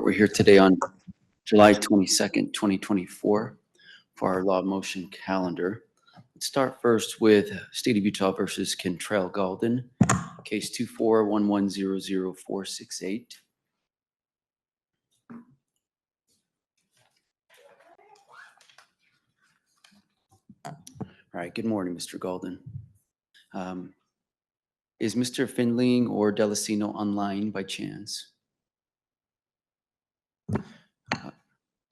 We're here today on July 22nd, 2024 for our law motion calendar. Let's start first with State of Utah versus Kentrell DeSean Gaulden, case 2411000468. All right, good morning, Mr. Gaulden. Is Mr. Findling or Delicino online by chance?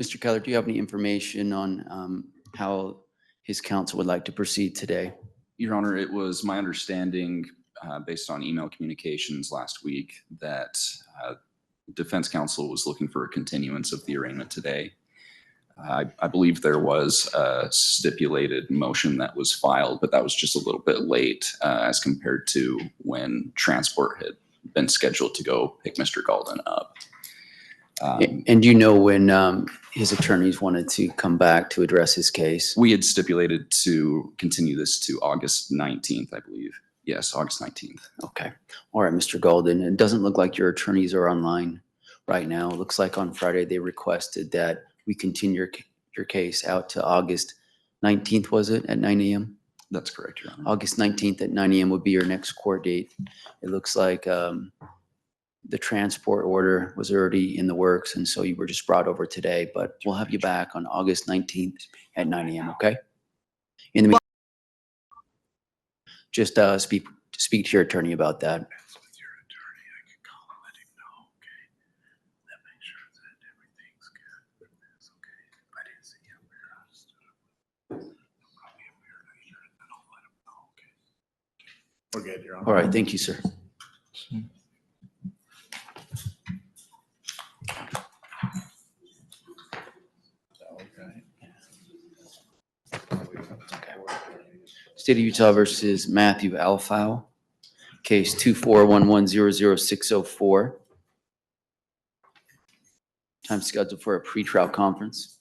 Mr. Keller, do you have any information on how his counsel would like to proceed today? Your Honor, it was my understanding, based on email communications last week, that defense counsel was looking for a continuance of the arraignment today. I believe there was a stipulated motion that was filed, but that was just a little bit late as compared to when transport had been scheduled to go pick Mr. Gaulden up. And do you know when his attorneys wanted to come back to address his case? We had stipulated to continue this to August 19th, I believe. Yes, August 19th. Okay. All right, Mr. Gaulden. It doesn't look like your attorneys are online right now. It looks like on Friday they requested that we continue your case out to August 19th, was it, at 9 a.m.? That's correct, Your Honor. August 19th at 9 a.m. would be your next court date. It looks like the transport order was already in the works, and so you were just brought over today, but we'll have you back on August 19th at 9 a.m., okay? In the meantime, just speak to your attorney about that. We're good, Your Honor. All right, thank you, sir. State of Utah versus Matthew Alow, case 2411000604. Time scheduled for a pretrial conference.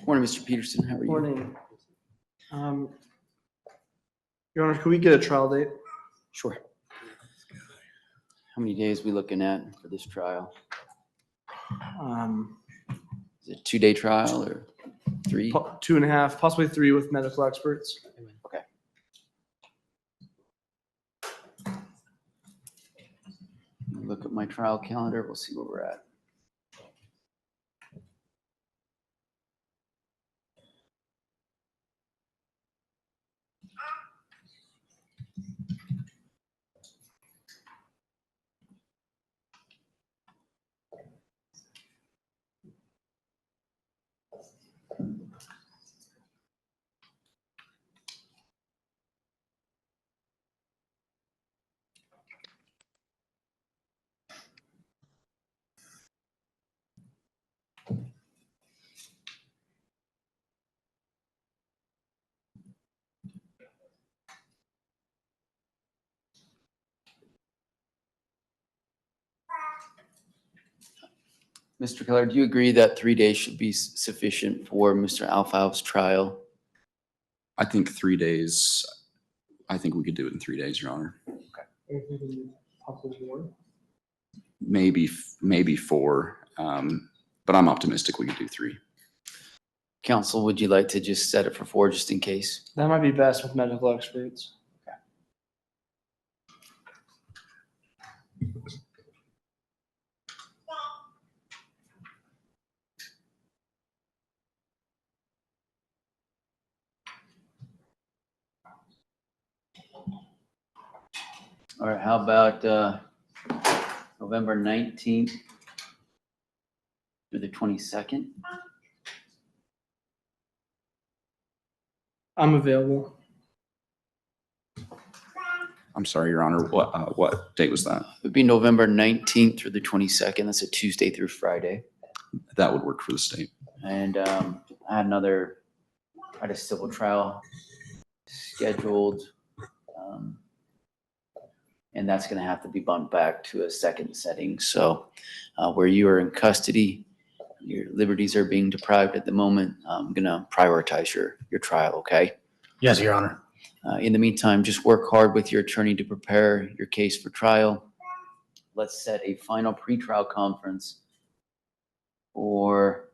Morning, Mr. Peterson. How are you? Morning. Your Honor, could we get a trial date? Sure. How many days are we looking at for this trial? Is it a 2-day trial or 3? 2.5, possibly 3 with medical experts. Okay. Look at my trial calendar. We'll see where we're at. Mr. Keller, do you agree that 3 days should be sufficient for Mr. Alfal's trial? I think 3 days, I think we could do it in 3 days, Your Honor. Possibly 4. Maybe 4, but I'm optimistic we could do 3. Counsel, would you like to just set it for 4 just in case? That might be best with medical experts. All right, how about November 19th through the 22nd? I'm available. I'm sorry, Your Honor. What date was that? It would be November 19th through the 22nd. That's a Tuesday through Friday. That would work for the state. And I had a civil trial scheduled. And that's going to have to be bumped back to a second setting. So where you are in custody, your liberties are being deprived at the moment. I'm going to prioritize your trial, okay? Yes, Your Honor. In the meantime, just work hard with your attorney to prepare your case for trial. let's set a final pretrial conference for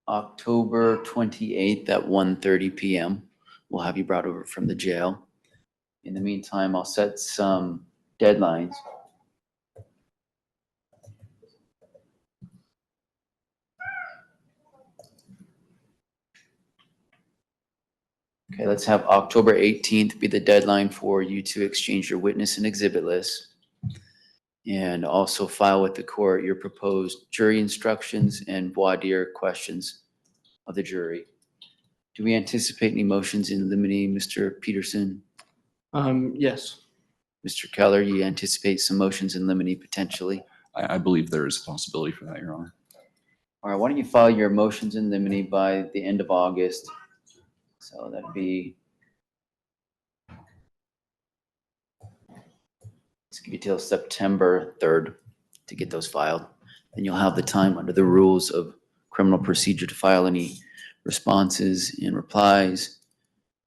October 28th at 1:30 p.m. We'll have you brought over from the jail. In the meantime, I'll set some deadlines. Okay, let's have October 18th be the deadline for you to exchange your witness and exhibit list. And also file with the court your proposed jury instructions and voir dire questions of the jury. Do we anticipate any motions in limine, Mr. Peterson? Yes. Mr. Keller, you anticipate some motions in limine potentially? I believe there is a possibility for that, Your Honor. All right, why don't you file your motions in limine by the end of August? So that'd be, let's give you till September 3rd to get those filed. Then you'll have the time under the rules of criminal procedure to file any responses and replies.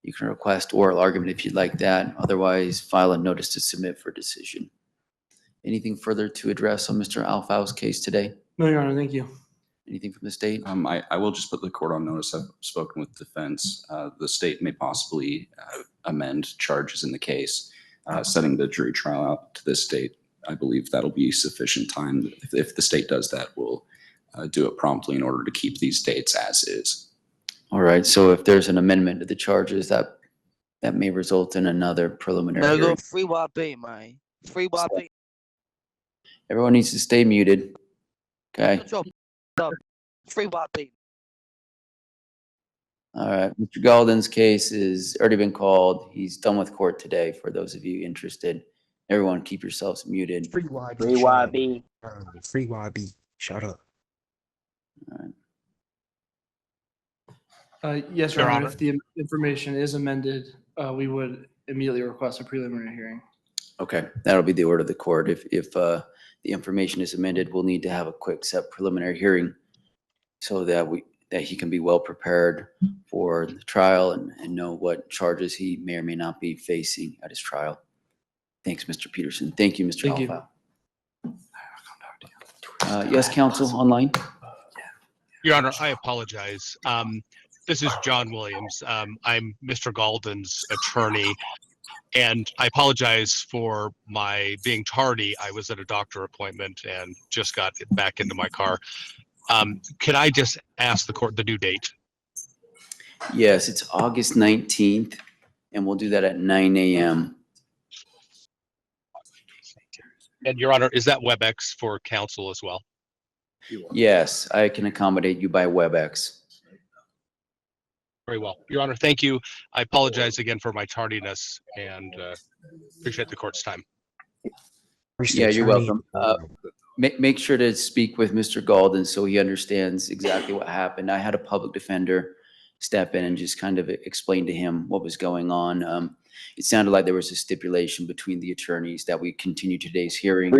You can request oral argument if you'd like that. Otherwise, file a notice to submit for decision. Anything further to address on Mr. Alfau's case today? No, Your Honor, thank you. Anything from the state? I will just put the court on notice. I've spoken with defense. The state may possibly amend charges in the case, setting the jury trial out to this date. I believe that'll be sufficient time. If the state does that, we'll do it promptly in order to keep these dates as is. All right, so if there's an amendment to the charges, that may result in another preliminary hearing. Free YB, man. Free YB. Everyone needs to stay muted. Okay, Free YB. all right. Mr. Gaulden's case has already been called. He's done with court today, for those of you interested. Everyone keep yourselves muted. Free YB. Free YB. Free YB. Shut up. Yes, Your Your Honor, Honor. if the information is amended, we would immediately request a preliminary hearing. Okay, that'll be the order of the court. If the information is amended, we'll need to have a quick set preliminary hearing so that he can be well prepared for the trial and know what charges he may or may not be facing at his trial. Thanks, Mr. Peterson. Thank you, Mr. Thank you. Alpha. Yes, counsel online? Your Honor, I apologize. This is John Williams. I'm Mr. Gaulden's attorney, and I apologize for my being tardy. I was at a doctor appointment and just got back into my car. Can I just ask the court the due date? Yes, it's August 19th, and we'll do that at 9 a.m. And Your Honor, is that WebEx for counsel as well? Yes, I can accommodate you by WebEx. Very well. Your Honor, thank you. I apologize again for my tardiness and appreciate the court's time. Yeah, you're welcome. Make sure to speak with Mr. Gaulden so he understands exactly what happened. I had a public defender step in and just kind of explain to him what was going on. It sounded like there was a stipulation between the attorneys that we continue today's hearing,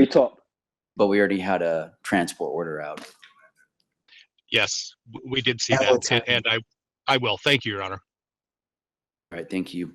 but we already had a transport order out. Yes, we did see that, and I will. Thank you, Your Honor. All right, thank you.